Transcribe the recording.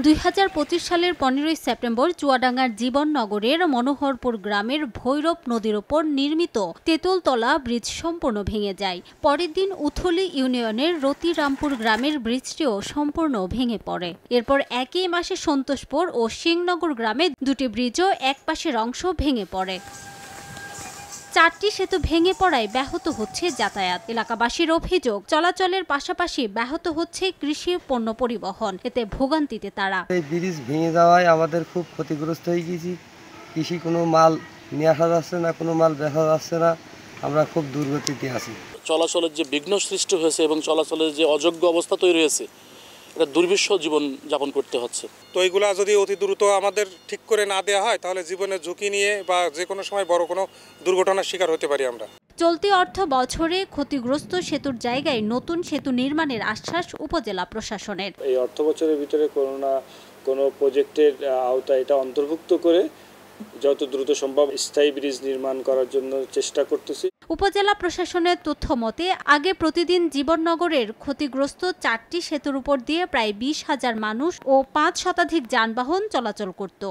2025 সালের 15 সেপ্টেম্বর চুয়াডাঙ্গার জীবননগরের মনোহরপুর গ্রামের ভৈরব নদীর ওপর নির্মিত তেঁতুলতলা ব্রিজ সম্পূর্ণ ভেঙে যায়। পরের দিন উথলি ইউনিয়নের রতিরামপুর গ্রামের ব্রিজটিও সম্পূর্ণ ভেঙে পড়ে। এরপর একই মাসে সন্তোষপুর ও সিংনগর গ্রামে দুটি ব্রিজও এক পাশের অংশ ভেঙে পড়ে। 4টি সেতু ভেঙে পড়ায় ব্যাহত হচ্ছে যাতায়াত। এলাকাবাসীর অভিযোগ, চলাচলের পাশাপাশি ব্যাহত হচ্ছে কৃষি পণ্য পরিবহন। এতে ভোগান্তিতে তারা। এই ব্রিজ ভেঙে যাওয়ায় আমাদের খুব ক্ষতিগ্রস্ত হয়ে গেছি। কৃষি কোনো মাল নিয়ে আসা যাচ্ছে না, কোনো মাল দেখা যাচ্ছে না। আমরা খুব দুর্গতিতে আছি। চলাচলের যে বিঘ্ন সৃষ্টি হয়েছে এবং চলাচলের যে অযোগ্য অবস্থা তৈরি হয়েছে, এটা দুর্বিষহ জীবন যাপন করতে হচ্ছে। তো এইগুলা যদি অতি দ্রুত আমাদের ঠিক করে না দেওয়া হয়, তাহলে জীবনের ঝুঁকি নিয়ে বা যে কোনো সময় বড় কোনো দুর্ঘটনার শিকার হতে পারি আমরা। চলতি অর্থ বছরে ক্ষতিগ্রস্ত সেতুর জায়গায় নতুন সেতু নির্মাণের আশ্বাস উপজেলা প্রশাসনের। এই অর্থ বছরের ভিতরে কোনো প্রজেক্টের আওতায় এটা অন্তর্ভুক্ত করে যত দ্রুত সম্ভব স্থায়ী ব্রিজ নির্মাণ করার জন্য চেষ্টা করতেছি। উপজেলা প্রশাসনের তথ্য মতে আগে প্রতিদিন জীবননগরের ক্ষতিগ্রস্ত 4টি সেতুর উপর দিয়ে প্রায় 20,000 মানুষ ও 5 শতাধিক যানবাহন চলাচল করত।